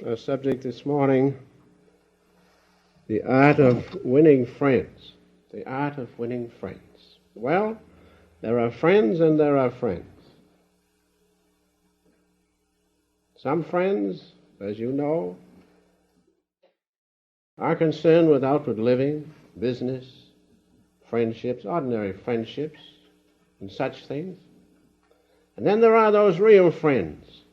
Our subject this morning, the art of winning friends. The art of winning friends. Well, there are friends and there are friends. Some friends, as you know, are concerned with outward living, business, friendships, ordinary friendships, and such things. And then there are those real friends,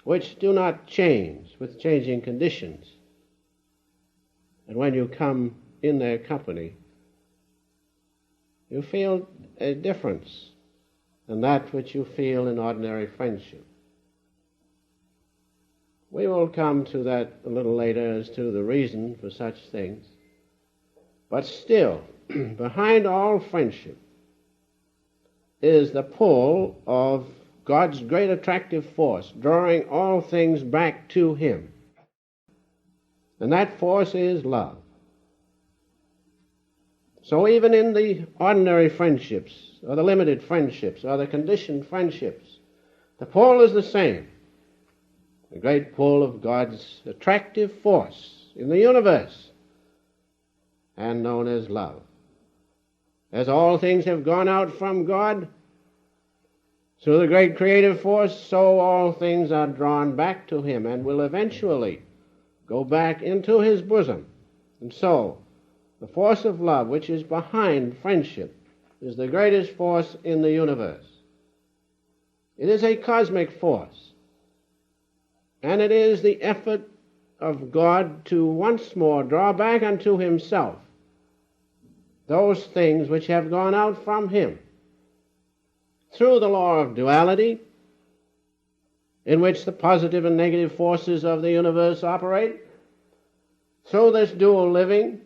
which do not change with changing conditions. And when you come in their company, you feel a difference than that which you feel in ordinary friendship. We will come to that a little later as to the reason for such things. But still, behind all friendship is the pull of God's great attractive force, drawing all things back to Him. And that force is love. So even in the ordinary friendships, or the limited friendships, or the conditioned friendships, the pull is the same. The great pull of God's attractive force in the universe, and known as love. As all things have gone out from God, through the great creative force, so all things are drawn back to Him and will eventually go back into His bosom. And so, the force of love, which is behind friendship, is the greatest force in the universe. It is a cosmic force, and it is the effort of God to once more draw back unto Himself those things which have gone out from Him through the law of duality, in which the positive and negative forces of the universe operate, through this dual living,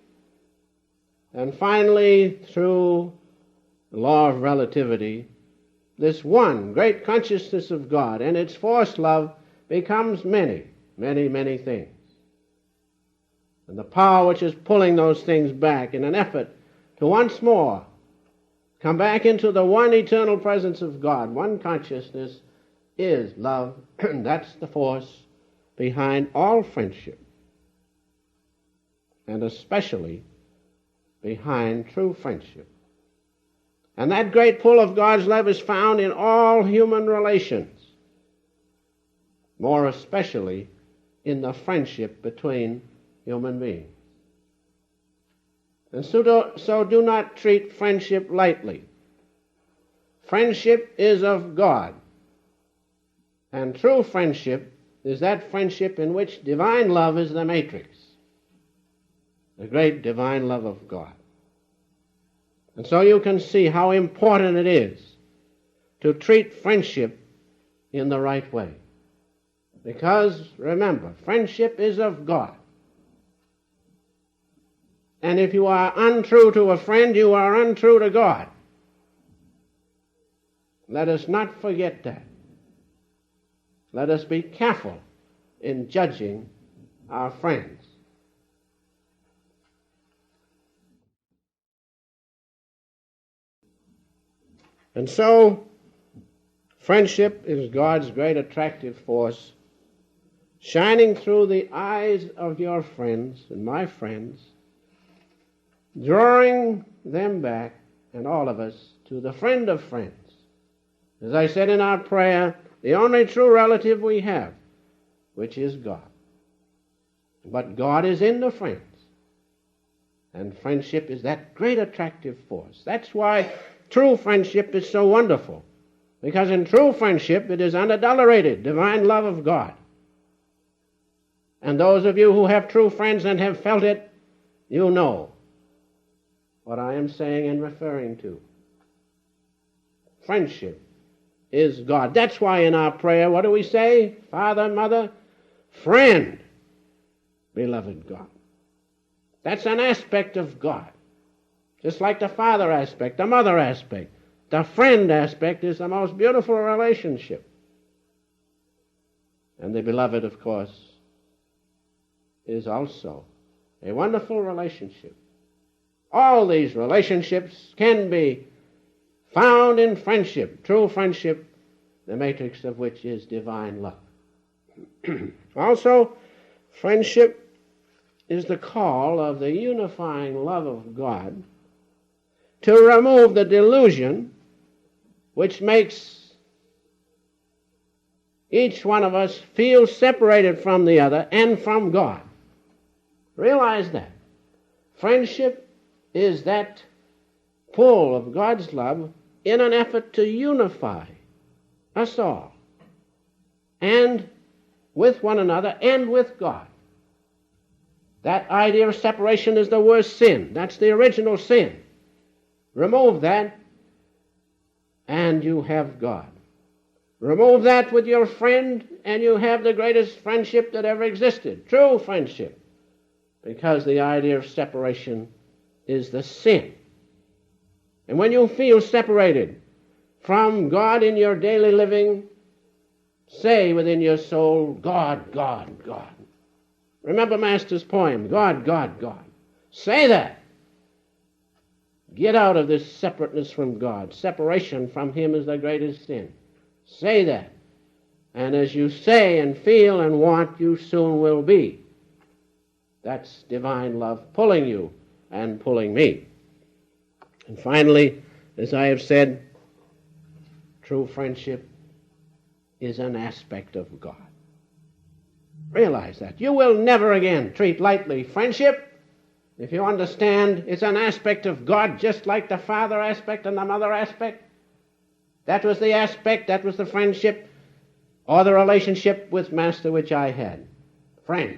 and finally through the law of relativity, this one great consciousness of God and its force love becomes many, many, many things. And the power which is pulling those things back in an effort to once more come back into the one eternal presence of God, one consciousness, is love. That's the force behind all friendship, and especially behind true friendship. And that great pull of God's love is found in all human relations, more especially in the friendship between human beings. And so do not treat friendship lightly. Friendship is of God. And true friendship is that friendship in which divine love is the matrix, the great divine love of God. And so you can see how important it is to treat friendship in the right way. Because, remember, friendship is of God. And if you are untrue to a friend, you are untrue to God. Let us not forget that. Let us be careful in judging our friends. And so, friendship is God's great attractive force, shining through the eyes of your friends and my friends, drawing them back, and all of us, to the friend of friends. As I said in our prayer, the only true relative we have, which is God. But God is in the friends. And friendship is that great attractive force. That's why true friendship is so wonderful. Because in true friendship it is unadulterated, divine love of God. And those of you who have true friends and have felt it, you know what I am saying and referring to. Friendship is God. That's why in our prayer, what do we say? Father, mother, friend, beloved God. That's an aspect of God. Just like the father aspect, the mother aspect. The friend aspect is the most beautiful relationship. And the beloved, of course, is also a wonderful relationship. All these relationships can be found in friendship, true friendship, the matrix of which is divine love. Also, friendship is the call of the unifying love of God to remove the delusion which makes each one of us feel separated from the other and from God. Realize that. Friendship is that pull of God's love in an effort to unify us all, and with one another and with God. That idea of separation is the worst sin. That's the original sin. Remove that, and you have God. Remove that with your friend, and you have the greatest friendship that ever existed. True friendship. Because the idea of separation is the sin. And when you feel separated from God in your daily living, say within your soul, God, God, God. Remember Master's poem, God, God, God. Say that. Get out of this separateness from God. Separation from Him is the greatest sin. Say that. And as you say and feel and want, you soon will be. That's divine love pulling you and pulling me. And finally, as I have said, true friendship is an aspect of God. Realize that. You will never again treat lightly friendship if you understand it's an aspect of God, just like the father aspect and the mother aspect. That was the aspect, that was the friendship or the relationship with Master which I had. Friend.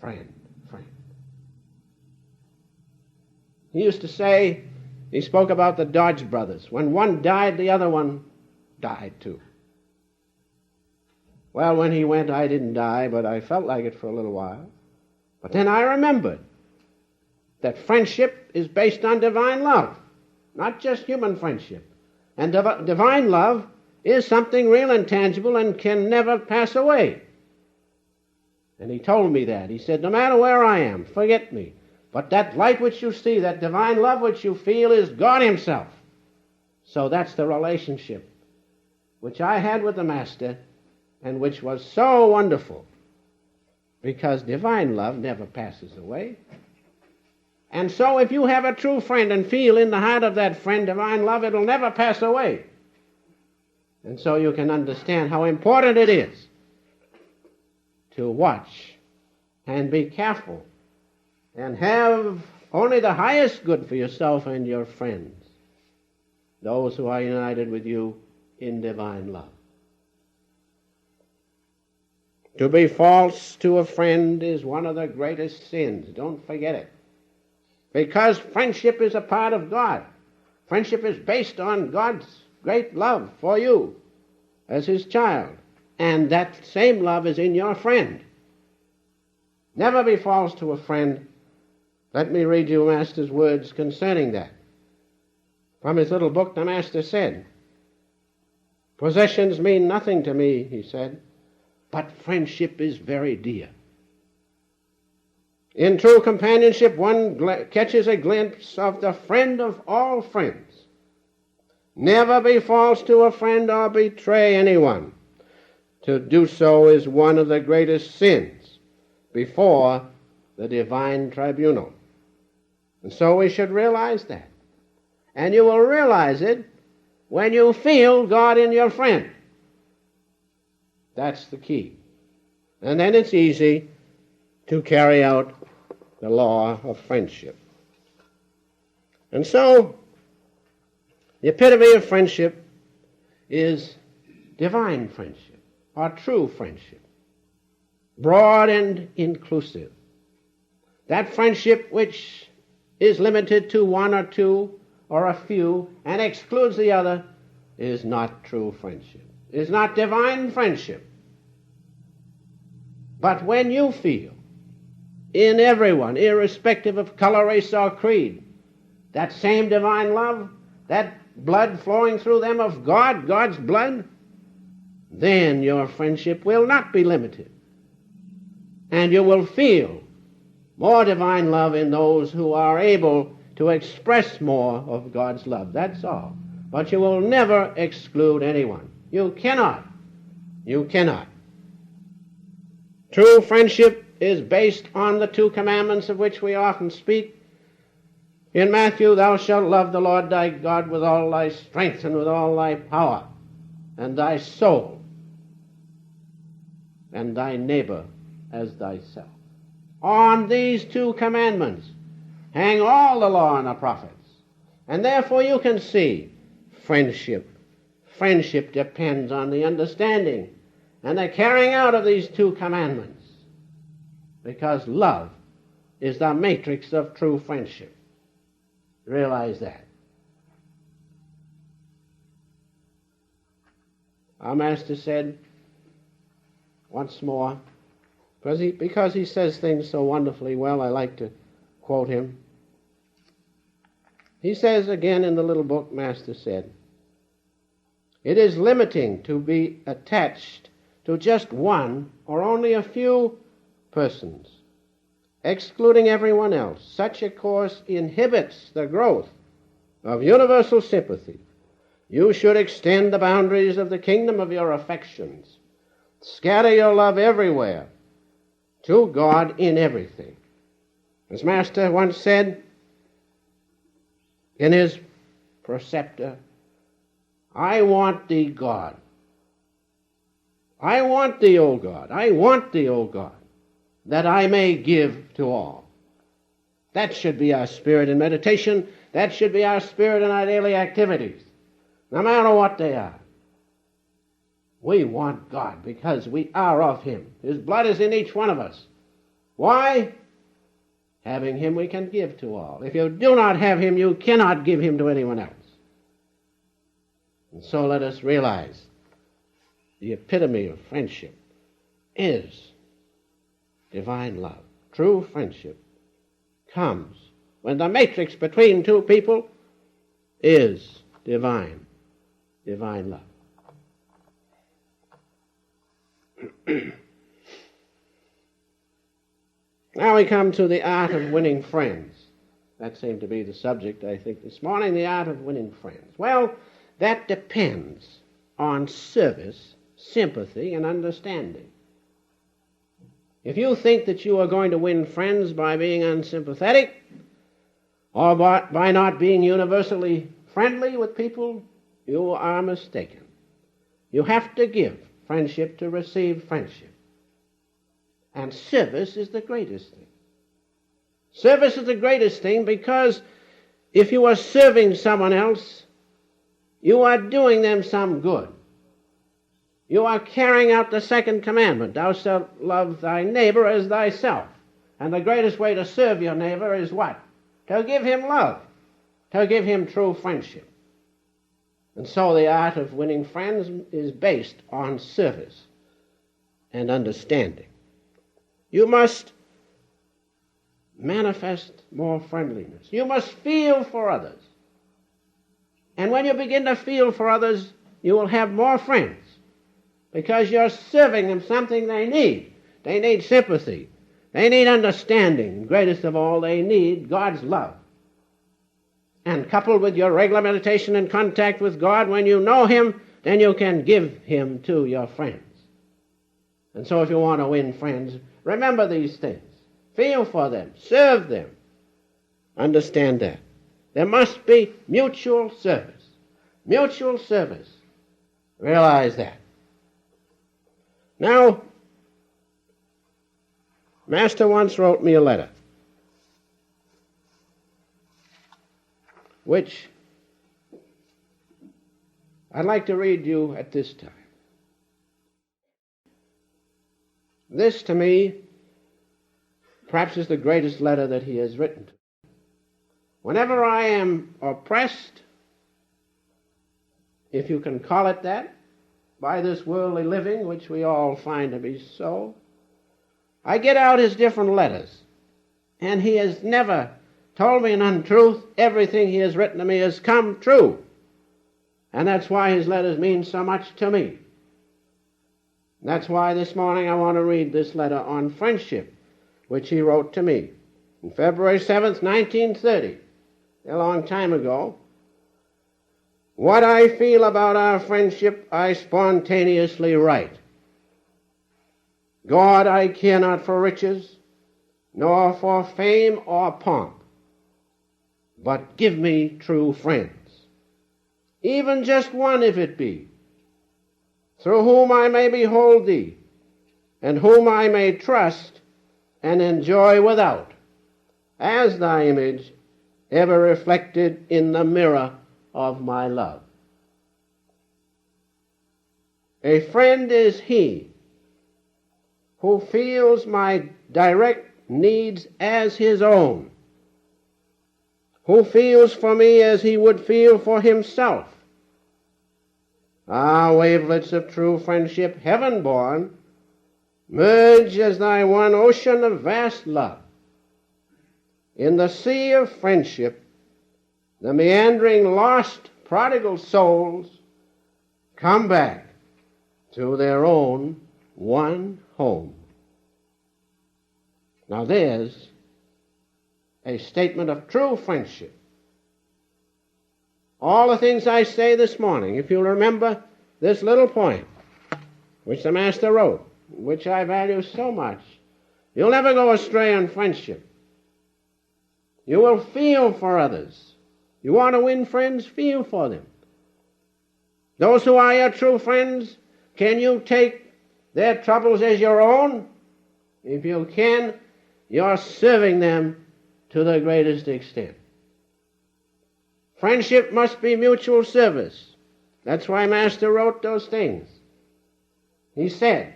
Friend. Friend. He used to say, he spoke about the Dodge brothers. When one died, the other one died too. Well, when he went, I didn't die, but I felt like it for a little while. But then I remembered that friendship is based on divine love, not just human friendship. And divine love is something real and tangible and can never pass away. And he told me that. He said, no matter where I am, forget me. But that light which you see, that divine love which you feel is God Himself. So that's the relationship which I had with the Master and which was so wonderful, because divine love never passes away. And so if you have a true friend and feel in the heart of that friend divine love, it'll never pass away. And so you can understand how important it is to watch and be careful and have only the highest good for yourself and your friends, those who are united with you in divine love. To be false to a friend is one of the greatest sins. Don't forget it. Because friendship is a part of God. Friendship is based on God's great love for you as His child. And that same love is in your friend. Never be false to a friend. Let me read you Master's words concerning that. From his little book, the Master said, possessions mean nothing to me, he said, but friendship is very dear. In true companionship, one catches a glimpse of the friend of all friends. Never be false to a friend or betray anyone. To do so is one of the greatest sins before the divine tribunal. And so we should realize that. And you will realize it when you feel God in your friend. That's the key. And then it's easy to carry out the law of friendship. And so, the epitome of friendship is divine friendship, or true friendship, broad and inclusive. That friendship which is limited to one or two or a few and excludes the other is not true friendship, is not divine friendship. But when you feel in everyone, irrespective of color, race, or creed, that same divine love, that blood flowing through them of God, God's blood, then your friendship will not be limited. And you will feel more divine love in those who are able to express more of God's love. That's all. But you will never exclude anyone. You cannot. You cannot. True friendship is based on the two commandments of which we often speak. In Matthew, thou shalt love the Lord thy God with all thy strength and with all thy power, and thy soul, and thy neighbor as thyself. On these two commandments hang all the law and the prophets. And therefore you can see friendship. Friendship depends on the understanding and the carrying out of these two commandments, because love is the matrix of true friendship. Realize that. Our Master said once more, because he says things so wonderfully well, I like to quote him. He says again in the little book, Master said, it is limiting to be attached to just one or only a few persons, excluding everyone else. Such a course inhibits the growth of universal sympathy. You should extend the boundaries of the kingdom of your affections. Scatter your love everywhere, to God in everything. As Master once said in his preceptor, I want thee, God. I want thee, O God. I want thee, O God, that I may give to all. That should be our spirit in meditation. That should be our spirit in our daily activities, no matter what they are. We want God because we are of him. His blood is in each one of us. Why? Having him we can give to all. If you do not have him, you cannot give him to anyone else. And so let us realize the epitome of friendship is divine love. True friendship comes when the matrix between two people is divine love. Now we come to the art of winning friends. That seemed to be the subject, I think, this morning, the art of winning friends. Well, that depends on service, sympathy, and understanding. If you think that you are going to win friends by being unsympathetic or by not being universally friendly with people, you are mistaken. You have to give friendship to receive friendship. And service is the greatest thing. Service is the greatest thing because if you are serving someone else, you are doing them some good. You are carrying out the second commandment, thou shalt love thy neighbor as thyself. And the greatest way to serve your neighbor is what? To give him love, to give him true friendship. And so the art of winning friends is based on service and understanding. You must manifest more friendliness. You must feel for others. And when you begin to feel for others, you will have more friends because you're serving them something they need. They need sympathy. They need understanding. Greatest of all, they need God's love. And coupled with your regular meditation and contact with God, when you know him, then you can give him to your friends. And so if you want to win friends, remember these things. Feel for them. Serve them. Understand that. There must be mutual service. Mutual service. Realize that. Now, Master once wrote me a letter, which I'd like to read you at this time. This, to me, perhaps is the greatest letter that he has written to me. Whenever I am oppressed, if you can call it that, by this worldly living, which we all find to be so, I get out his different letters, and he has never told me an untruth. Everything he has written to me has come true, and that's why his letters mean so much to me. That's why this morning I want to read this letter on friendship, which he wrote to me on February 7th, 1930, a long time ago. What I feel about our friendship, I spontaneously write. God, I care not for riches, nor for fame or pomp, but give me true friends, even just one if it be, through whom I may behold thee, and whom I may trust and enjoy without, as thy image ever reflected in the mirror of my love. A friend is he who feels my direct needs as his own, who feels for me as he would feel for himself. Ah, wavelets of true friendship, heaven-born, merge as thy one ocean of vast love. In the sea of friendship, the meandering, lost, prodigal souls come back to their own one home. Now there's a statement of true friendship. All the things I say this morning, if you'll remember this little point, which the Master wrote, which I value so much, you'll never go astray in friendship. You will feel for others. You want to win friends? Feel for them. Those who are your true friends, can you take their troubles as your own? If you can, you're serving them to the greatest extent. Friendship must be mutual service. That's why Master wrote those things. He said,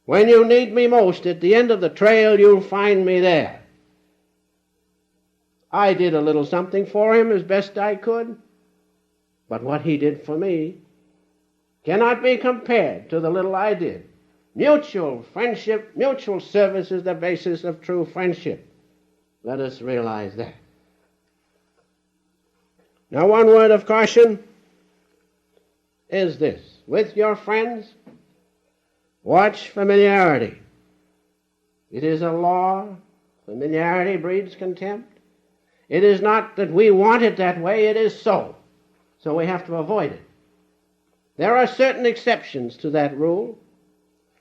when you need me most, at the end of the trail, you'll find me there. I did a little something for him as best I could, but what he did for me cannot be compared to the little I did. Mutual friendship, mutual service is the basis of true friendship. Let us realize that. Now, one word of caution is this. With your friends, watch familiarity. It is a law. Familiarity breeds contempt. It is not that we want it that way, it is so. So we have to avoid it. There are certain exceptions to that rule.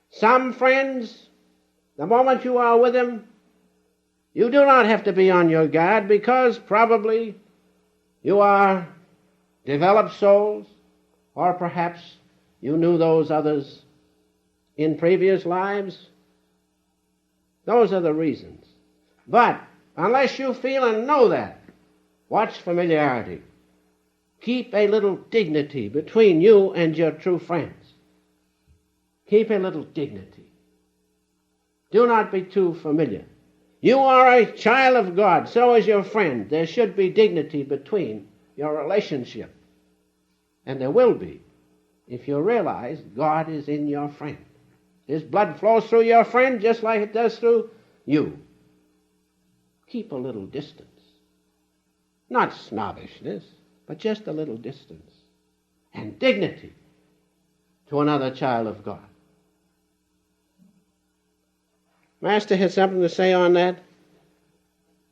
Some friends, the moment you are with them, you do not have to be on your guard because probably you are developed souls, or perhaps you knew those others in previous lives. Those are the reasons. But unless you feel and know that, watch familiarity. Keep a little dignity between you and your true friends. Keep a little dignity. Do not be too familiar. You are a child of God, so is your friend. There should be dignity between your relationship. And there will be if you realize God is in your friend. His blood flows through your friend just like it does through you. Keep a little distance. Not snobbishness, but just a little distance. And dignity to another child of God. Master has something to say on that,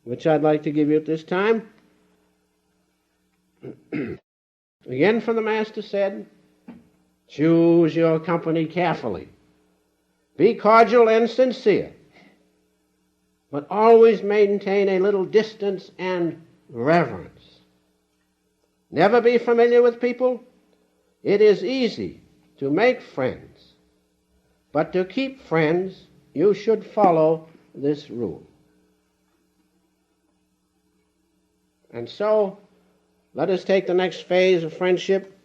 which I'd like to give you at this time. Again, from the Master said, choose your company carefully. Be cordial and sincere, but always maintain a little distance and reverence. Never be familiar with people. It is easy to make friends, but to keep friends, you should follow this rule. And so, let us take the next phase of friendship,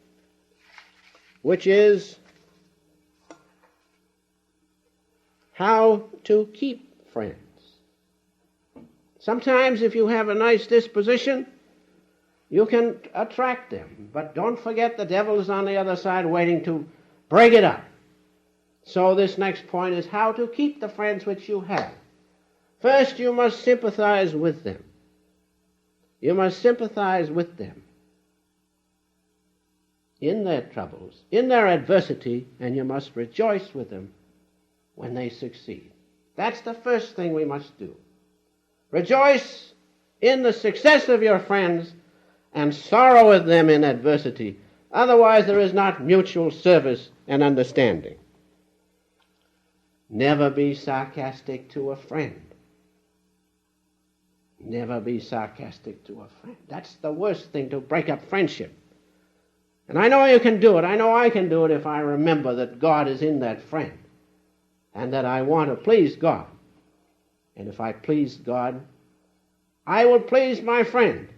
which is how to keep friends. Sometimes if you have a nice disposition, you can attract them. But don't forget the devil is on the other side waiting to break it up. So this next point is how to keep the friends which you have. First, you must sympathize with them. You must sympathize with them in their troubles, in their adversity, and you must rejoice with them when they succeed. That's the first thing we must do. Rejoice in the success of your friends and sorrow with them in adversity. Otherwise, there is not mutual service and understanding. Never be sarcastic to a friend. Never be sarcastic to a friend. That's the worst thing to break up friendship. And I know you can do it. I know I can do it if I remember that God is in that friend and that I want to please God. And if I please God, I will please my friend,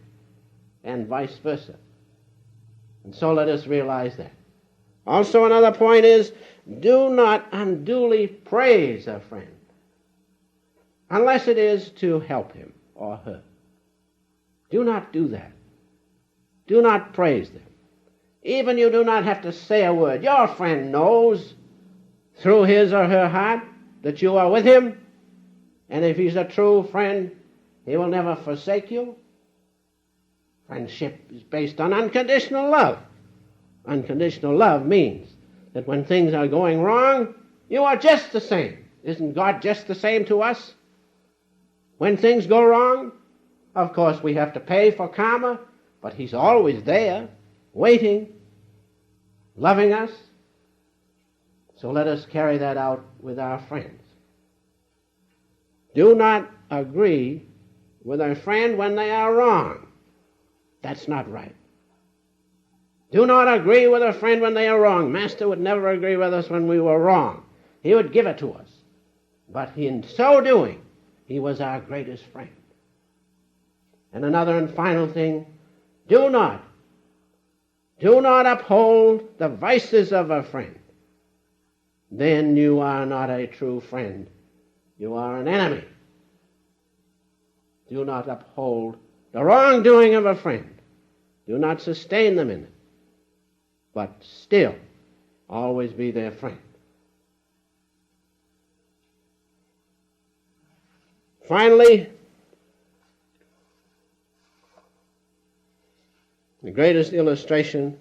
and vice versa. And so let us realize that. Also, another point is, do not unduly praise a friend unless it is to help him or her. Do not do that. Do not praise them. Even you do not have to say a word. Your friend knows through his or her heart that you are with him, and if he's a true friend, he will never forsake you. Friendship is based on unconditional love. Unconditional love means that when things are going wrong, you are just the same. Isn't God just the same to us? When things go wrong, of course we have to pay for karma, but he's always there, waiting, loving us. So let us carry that out with our friends. Do not agree with a friend when they are wrong. That's not right. Do not agree with a friend when they are wrong. Master would never agree with us when we were wrong. He would give it to us. But in so doing, he was our greatest friend. And another and final thing, do not uphold the vices of a friend. Then you are not a true friend. You are an enemy. Do not uphold the wrongdoing of a friend. Do not sustain them in it. But still, always be their friend. Finally, the greatest illustration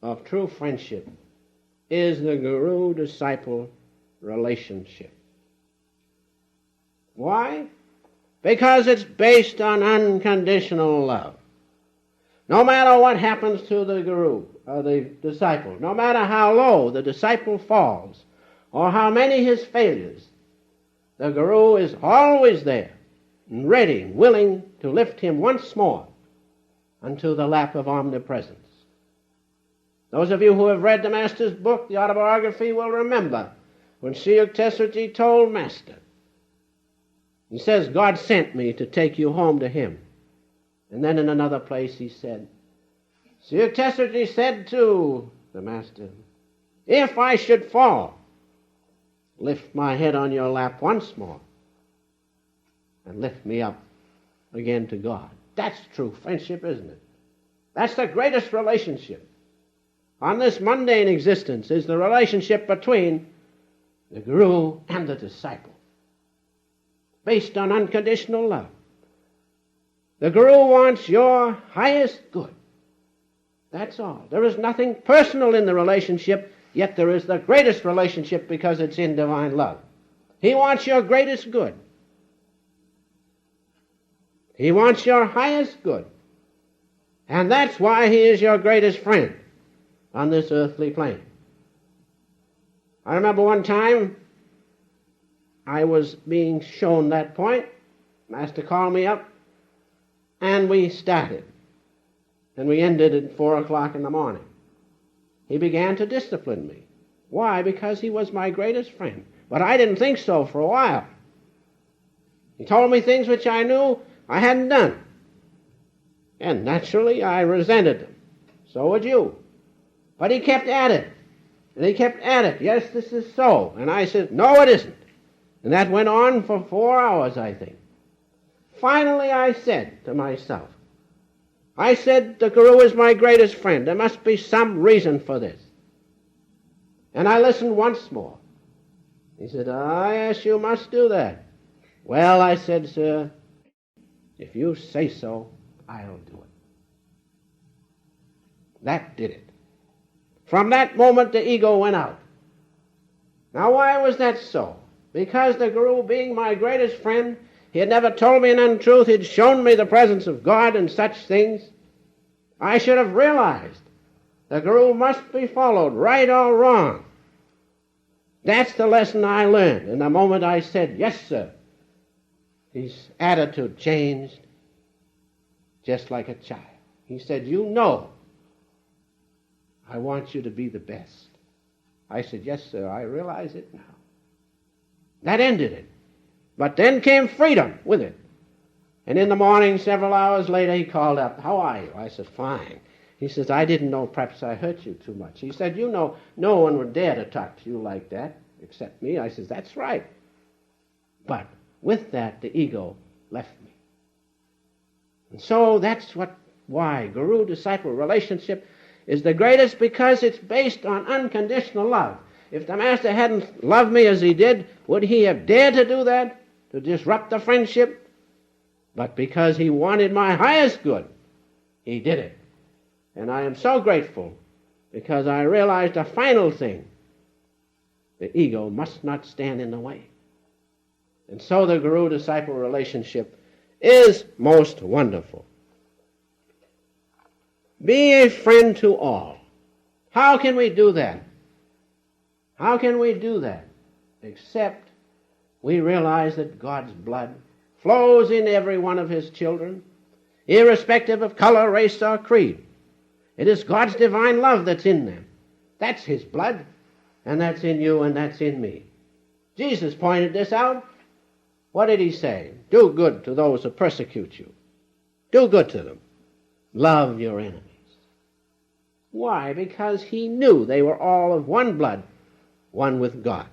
of true friendship is the guru-disciple relationship. Why? Because it's based on unconditional love. No matter what happens to the guru or the disciple, no matter how low the disciple falls or how many his failures, the guru is always there, ready, willing to lift him once more unto the lap of omnipresence. Those of you who have read the Master's book, the autobiography, will remember when Sri Yukteswarji told Master, he says, God sent me to take you home to him. And then in another place he said, Sri Yukteswarji said to the Master, if I should fall, lift my head on your lap once more and lift me up again to God. That's true friendship, isn't it? That's the greatest relationship on this mundane existence, is the relationship between the guru and the disciple, based on unconditional love. The guru wants your highest good. That's all. There is nothing personal in the relationship, yet there is the greatest relationship because it's in divine love. He wants your greatest good. He wants your highest good. And that's why he is your greatest friend on this earthly plane. I remember one time I was being shown that point. Master called me up, and we started. And we ended at 4 o'clock in the morning. He began to discipline me. Why? Because he was my greatest friend. But I didn't think so for a while. He told me things which I knew I hadn't done. And naturally, I resented them. So would you. But he kept at it. And he kept at it. Yes, this is so. And I said, no, it isn't. And that went on for 4 hours, I think. Finally, I said to myself, the guru is my greatest friend. There must be some reason for this. And I listened once more. He said, yes, you must do that. Well, I said, sir, if you say so, I'll do it. That did it. From that moment, the ego went out. Now, why was that so? Because the guru, being my greatest friend, he had never told me an untruth. He'd shown me the presence of God and such things. I should have realized the guru must be followed, right or wrong. That's the lesson I learned. And the moment I said, yes, sir, his attitude changed just like a child. He said, you know, I want you to be the best. I said, yes, sir, I realize it now. That ended it. But then came freedom with it. And in the morning, several hours later, he called up, how are you? I said, fine. He says, I didn't know perhaps I hurt you too much. He said, you know, no one would dare to talk to you like that except me. I said, that's right. But with that, the ego left me. And so that's why guru-disciple relationship is the greatest, because it's based on unconditional love. If the Master hadn't loved me as he did, would he have dared to do that, to disrupt the friendship? But because he wanted my highest good, he did it. And I am so grateful, because I realized a final thing. The ego must not stand in the way. And so the guru-disciple relationship is most wonderful. Be a friend to all. How can we do that? How can we do that? Except we realize that God's blood flows in every one of his children, irrespective of color, race, or creed. It is God's divine love that's in them. That's his blood, and that's in you, and that's in me. Jesus pointed this out. What did he say? Do good to those who persecute you. Do good to them. Love your enemies. Why? Because he knew they were all of one blood, one with God.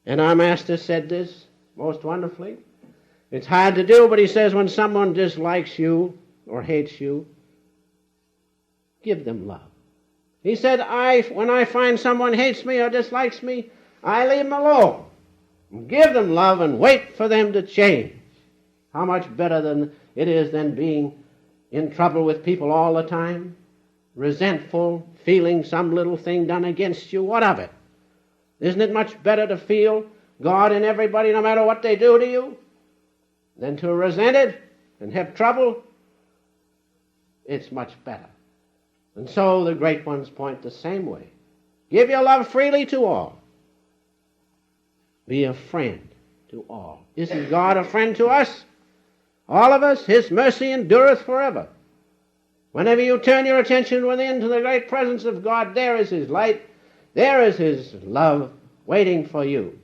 And our Master said this most wonderfully. It's hard to do, but he says when someone dislikes you or hates you, give them love. He said, when I find someone hates me or dislikes me, I leave them alone. Give them love and wait for them to change. How much better than it is than being in trouble with people all the time, resentful, feeling some little thing done against you. What of it? Isn't it much better to feel God in everybody no matter what they do to you than to resent it and have trouble? It's much better. And so the great ones point the same way. Give your love freely to all. Be a friend to all. Isn't God a friend to us? All of us. His mercy endureth forever. Whenever you turn your attention within to the great presence of God, there is his light, there is his love waiting for you.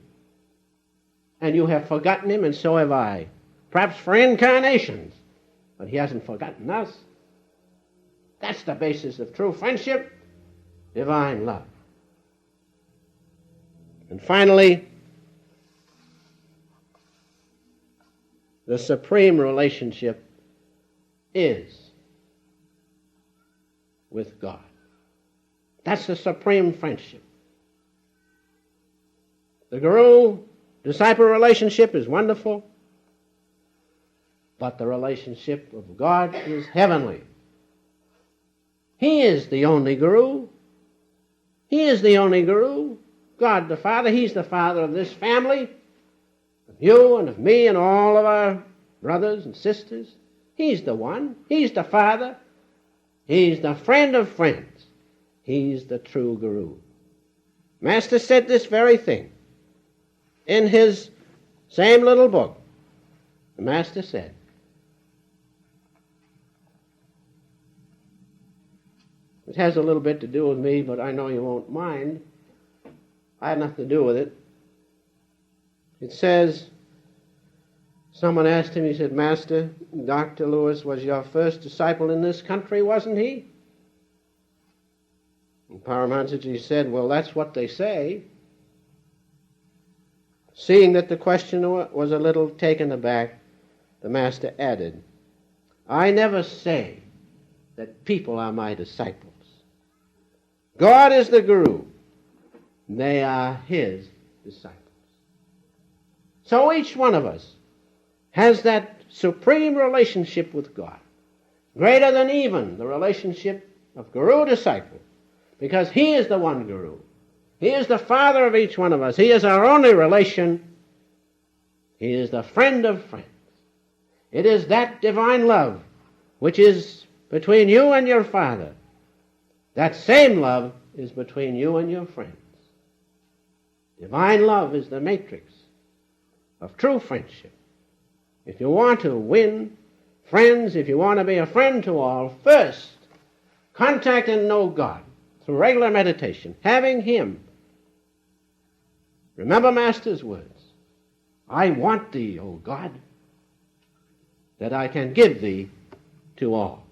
And you have forgotten him, and so have I. Perhaps for incarnations, but he hasn't forgotten us. That's the basis of true friendship, divine love. And finally, the supreme relationship is with God. That's the supreme friendship. The guru-disciple relationship is wonderful, but the relationship of God is heavenly. He is the only guru. He is the only guru. God the Father, he's the father of this family, of you and of me and all of our brothers and sisters. He's the one. He's the Father. He's the friend of friends. He's the true guru. Master said this very thing in his same little book. The Master said, it has a little bit to do with me, but I know you won't mind. I had nothing to do with it. It says, someone asked him, he said, Master, Dr. Lewis was your first disciple in this country, wasn't he? And Paramahansaji said, well, that's what they say. Seeing that the questioner was a little taken aback, the Master added, I never say that people are my disciples. God is the guru. They are his disciples. So each one of us has that supreme relationship with God, greater than even the relationship of guru-disciple, because he is the one guru. He is the father of each one of us. He is our only relation. He is the friend of friends. It is that divine love which is between you and your Father. That same love is between you and your friends. Divine love is the matrix of true friendship. If you want to win friends, if you want to be a friend to all, first, contact and know God through regular meditation, having Him. Remember Master's words, I want thee, O God, that I can give thee to all.